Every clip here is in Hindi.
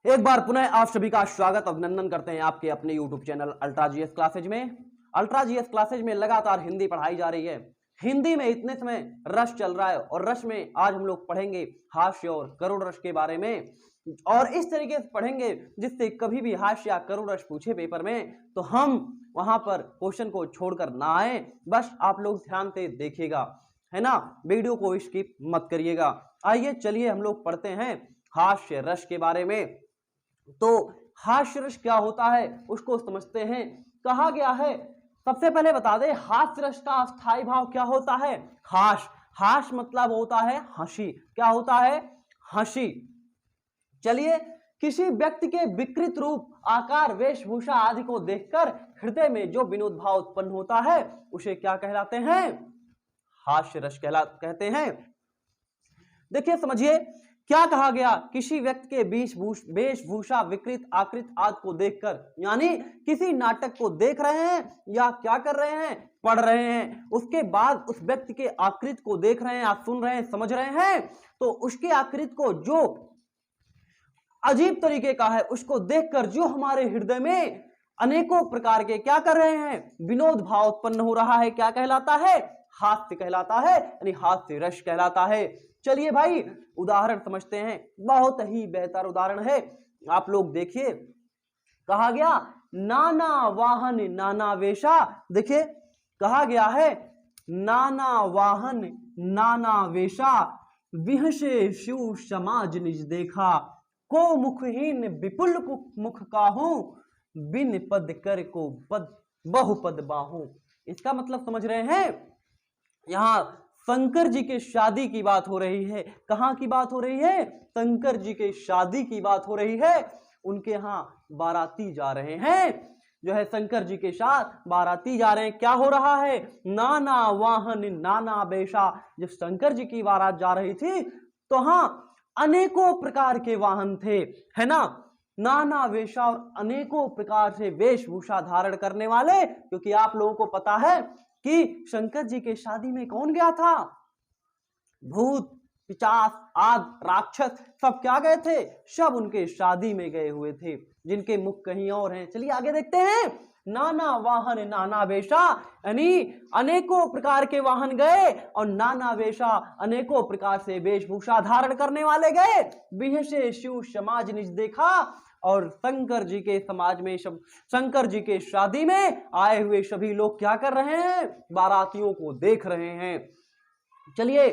एक बार पुनः आप सभी का स्वागत अभिनंदन करते हैं आपके अपने YouTube channel ultra GS classes में। अल्ट्रा जीएस क्लासेज में लगातार हिंदी पढ़ाई जा रही है। हिंदी में इतने समय रस चल रहा है और रस में आज हम लोग पढ़ेंगे हास्य और करुण रस के बारे में, और इस तरीके से पढ़ेंगे जिससे कभी भी हास्य या करुण रस पूछे पेपर में तो हम वहां पर क्वेश्चन को छोड़कर ना आए। बस आप लोग ध्यान से देखिएगा, है ना, वीडियो को स्किप मत करिएगा। आइए चलिए हम लोग पढ़ते हैं हास्य रस के बारे में। तो हास्य रस क्या होता है उसको समझते हैं। कहा गया है, सबसे पहले बता दें हास्य रस का अस्थायी भाव क्या होता है। हास्य मतलब होता है हंसी। क्या होता है? हंसी। चलिए, किसी व्यक्ति के विकृत रूप, आकार, वेशभूषा आदि को देखकर हृदय में जो विनोद भाव उत्पन्न होता है उसे क्या कहलाते हैं? हास्य रस कहते हैं। देखिए समझिए क्या कहा गया, किसी व्यक्ति के वेशभूषा, विकृत, आकृत आदि को देखकर, यानी किसी नाटक को देख रहे हैं या क्या कर रहे हैं, पढ़ रहे हैं, उसके बाद उस व्यक्ति के आकृत को देख रहे हैं, आप सुन रहे हैं, समझ रहे हैं, तो उसके आकृत को जो अजीब तरीके का है उसको देखकर जो हमारे हृदय में अनेकों प्रकार के क्या कर रहे हैं, विनोद भाव उत्पन्न हो रहा है, क्या कहलाता है? हास्य कहलाता है, यानी हास्य रस कहलाता है। चलिए भाई उदाहरण समझते हैं, बहुत ही बेहतर उदाहरण है, आप लोग देखिए। कहा गया नाना वाहन नाना वेशा। देखिए कहा गया है नाना वाहन नाना वेशा, विहसे शिव समाज निज देखा, को मुखहीन विपुल मुख काहू, बिन पद कर को पद बहुपद बाहू। इसका मतलब समझ रहे हैं, यहां शंकर जी के शादी की बात हो रही है। कहां की बात हो रही है? शंकर जी के शादी की बात हो रही है। उनके यहां बाराती जा रहे हैं, जो है शंकर जी के साथ बाराती जा रहे हैं। क्या हो रहा है? नाना वाहन नाना वेशा। जब शंकर जी की बारात जा रही थी तो हाँ अनेकों प्रकार के वाहन थे, है ना, नाना वेशा, और अनेकों प्रकार से वेशभूषा धारण करने वाले। क्योंकि आप लोगों को पता है कि शंकर जी के शादी में कौन गया था? भूत, पिशाच, आदि राक्षस सब क्या गए थे? सब उनके शादी में गए हुए थे, जिनके मुख कहीं और हैं। चलिए आगे देखते हैं। नाना वाहन नाना वेशा, यानी अनेकों प्रकार के वाहन गए और नाना वेशा, अनेकों प्रकार से वेशभूषा धारण करने वाले गए। बिहसे शिव समाज निज देखा, और शंकर जी के समाज में, शंकर जी के शादी में आए हुए सभी लोग क्या कर रहे हैं? बारातियों को देख रहे हैं। चलिए,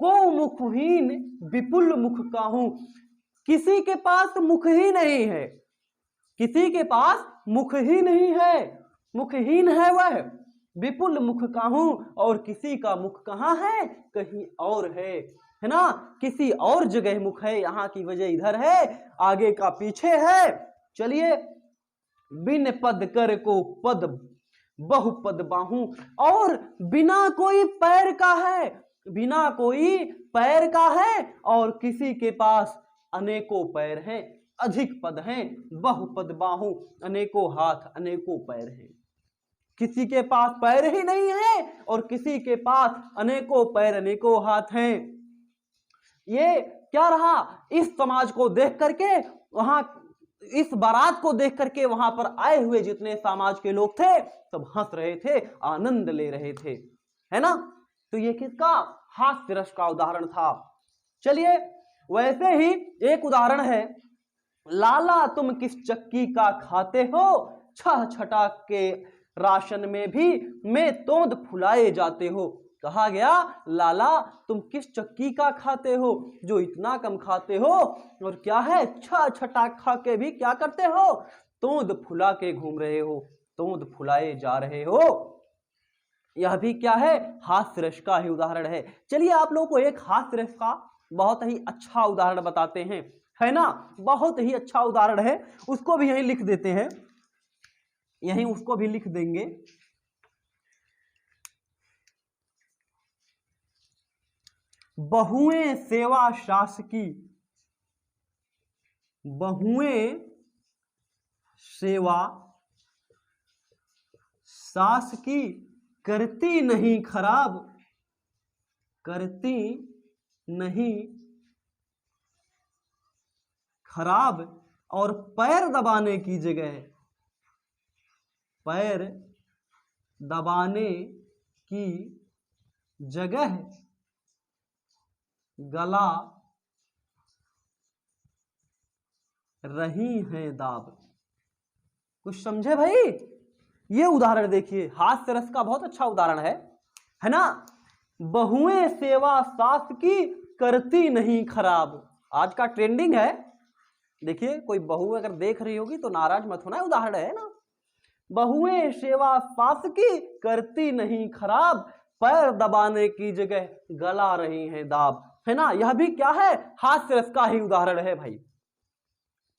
को मुखहीन विपुल मुख काहू, किसी के पास मुख ही नहीं है, किसी के पास मुख ही नहीं है, मुखहीन है वह। विपुल मुख काहू, और किसी का मुख कहां है? कहीं और है ना, किसी और जगह मुख है, यहां की वजह इधर है, आगे का पीछे है। चलिए, बिन पद कर को पद बहुपद बाहू, और बिना कोई पैर का है, बिना कोई पैर का है, और किसी के पास अनेकों पैर हैं, अधिक पद हैं, बहुपद बाहू, अनेकों हाथ अनेकों पैर हैं। किसी के पास पैर ही नहीं है और किसी के पास अनेकों पैर अनेकों हाथ हैं। ये क्या रहा? इस समाज को देख करके, वहां इस बारात को देख करके वहां पर आए हुए जितने समाज के लोग थे सब हंस रहे थे, आनंद ले रहे थे, है ना। तो ये किसका? हास्य रस का उदाहरण था। चलिए, वैसे ही एक उदाहरण है, लाला तुम किस चक्की का खाते हो, छह छटा के राशन में भी में तोंद फुलाए जाते हो। कहा गया लाला तुम किस चक्की का खाते हो, जो इतना कम खाते हो, और क्या है, छह छटा खा के भी क्या करते हो? तोंद फुला के घूम रहे हो, तोंद फुलाए जा रहे हो। यह भी क्या है? हास्य रस का ही उदाहरण है। चलिए आप लोगों को एक हास्य रस का बहुत ही अच्छा उदाहरण बताते हैं, है ना, बहुत ही अच्छा उदाहरण है, उसको भी यहीं लिख देते हैं, यहीं उसको भी लिख देंगे। बहुएं सेवा शासकी, बहुएं सेवा शासकी, करती नहीं खराब, करती नहीं खराब, और पैर दबाने की जगह, पैर दबाने की जगह गला रही हैं दाब। कुछ समझे भाई? ये उदाहरण देखिए, हास्य रस का बहुत अच्छा उदाहरण है ना। बहुएं सेवा सास की करती नहीं खराब, आज का ट्रेंडिंग है। देखिए कोई बहू अगर देख रही होगी तो नाराज मत होना, उदाहरण है ना। बहुएं सेवा सास की करती नहीं खराब, पैर दबाने की जगह गला रही हैं दाब, है ना। यह भी क्या है? हास्य रस का ही उदाहरण है भाई।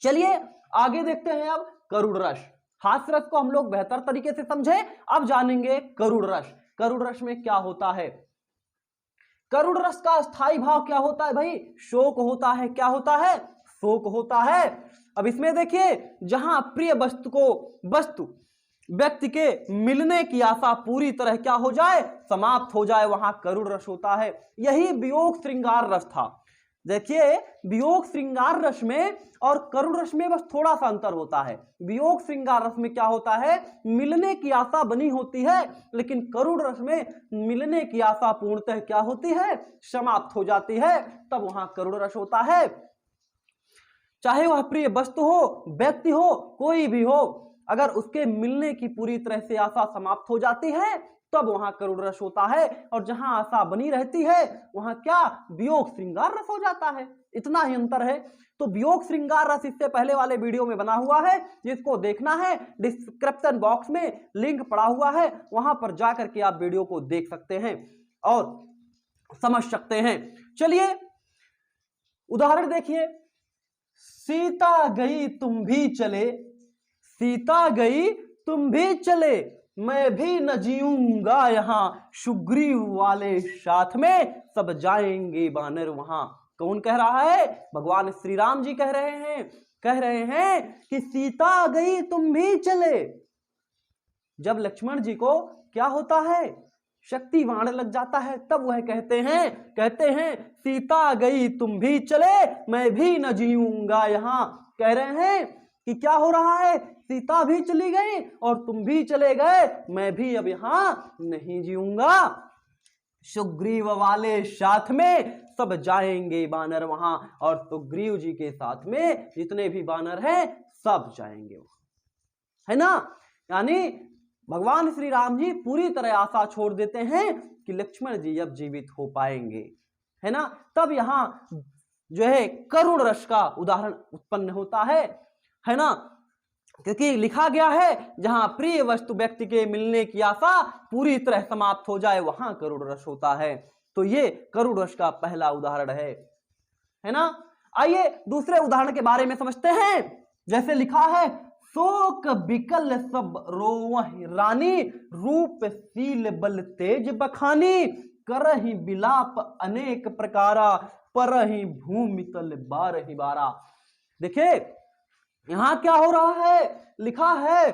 चलिए आगे देखते हैं अब करुण रस। हास्य रस को हम लोग बेहतर तरीके से समझे, अब जानेंगे करुण रस। करुण रस में क्या होता है? करुण रस का स्थायी भाव क्या होता है भाई? शोक होता है। क्या होता है? शोक होता है। अब इसमें देखिए, जहां प्रिय वस्तु व्यक्ति के मिलने की आशा पूरी तरह क्या हो जाए? समाप्त हो जाए, वहां करुण रस होता है। यही वियोग श्रृंगार रस था। देखिए वियोग श्रृंगार रस में और करुण रस में बस थोड़ा सा अंतर होता है। वियोग श्रृंगार रस में क्या होता है? मिलने की आशा बनी होती है, लेकिन करुण रस में मिलने की आशा पूर्णतः क्या होती है? समाप्त हो जाती है, तब वहां करुण रस होता है। चाहे वह प्रिय वस्तु हो, व्यक्ति हो, कोई भी हो, अगर उसके मिलने की पूरी तरह से आशा समाप्त हो जाती है तब वहां करुण रस होता है, और जहां आशा बनी रहती है वहां क्या? वियोग श्रृंगार रस हो जाता है। इतना ही अंतर है। तो वियोग श्रृंगार रस इससे पहले वाले वीडियो में बना हुआ है, जिसको देखना है डिस्क्रिप्शन बॉक्स में लिंक पड़ा हुआ है, वहां पर जाकर के आप वीडियो को देख सकते हैं और समझ सकते हैं। चलिए उदाहरण देखिए, सीता गई तुम भी चले, सीता गई तुम भी चले, मैं भी न जीऊंगा यहां, सुग्रीव वाले साथ में, सब जाएंगे बानर वहां। कौन कह रहा है? भगवान श्री राम जी कह रहे हैं कि सीता गई तुम भी चले। जब लक्ष्मण जी को क्या होता है? शक्ति बाण लग जाता है, तब वह कहते हैं सीता गई तुम भी चले, मैं भी न जीऊंगा यहां। कह रहे हैं कि क्या हो रहा है? सीता भी चली गई और तुम भी चले गए, मैं भी अब यहां नहीं जीऊंगा, सुग्रीव वाले साथ में, सब जाएंगे बानर वहां। और सुग्रीव जी के साथ में जितने भी बानर हैं सब जाएंगे वहां, है ना। यानी भगवान श्री राम जी पूरी तरह आशा छोड़ देते हैं कि लक्ष्मण जी अब जीवित हो पाएंगे, है ना। तब यहां जो है करुण रस का उदाहरण उत्पन्न होता है ना। क्योंकि लिखा गया है जहां प्रिय वस्तु व्यक्ति के मिलने की आशा पूरी तरह समाप्त हो जाए वहां करुण रस होता है। तो ये करुण रस का पहला उदाहरण है ना। आइए दूसरे उदाहरण के बारे में समझते हैं। जैसे लिखा है, शोक बिकल सब रोवहि रानी, रूप शील बल तेज बखानी, करहि बिलाप अनेक प्रकारा, परहि भूमि तल बारहि बारा। देखिए यहां क्या हो रहा है? लिखा है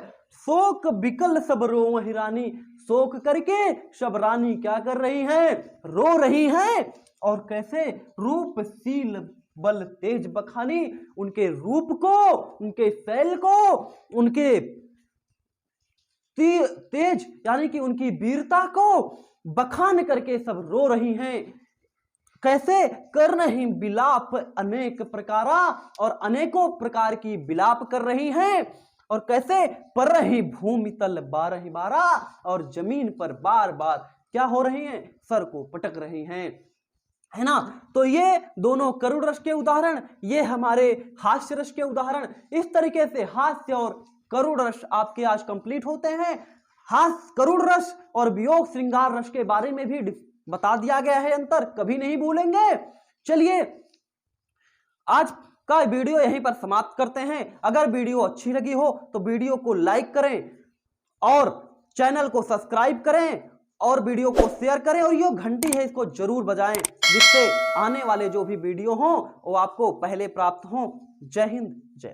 शोक बिकल सब रोवहि रानी, शोक करके सब रानी क्या कर रही हैं? रो रही हैं। और कैसे? रूपशील बल तेज बखानी, उनके रूप को, उनके शैल को, उनके तेज यानी कि उनकी वीरता को बखान करके सब रो रही हैं। कैसे? कर रही बिलाप अनेक प्रकारा, और अनेकों प्रकार की बिलाप कर रही हैं। और कैसे? पर रही भूमि तल बारहि बारा, और जमीन पर बार बार क्या हो रही हैं? सर को पटक रही हैं, है ना। तो ये दोनों करुण रस के उदाहरण, ये हमारे हास्य रस के उदाहरण। इस तरीके से हास्य और करुण रस आपके आज कंप्लीट होते हैं। हास्य करुण रस और वियोग श्रृंगार रस के बारे में भी बता दिया गया है, अंतर कभी नहीं भूलेंगे। चलिए आज का वीडियो यहीं पर समाप्त करते हैं। अगर वीडियो अच्छी लगी हो तो वीडियो को लाइक करें और चैनल को सब्सक्राइब करें और वीडियो को शेयर करें, और ये घंटी है इसको जरूर बजाएं, जिससे आने वाले जो भी वीडियो हो वो आपको पहले प्राप्त हो। जय हिंद, जय भारत।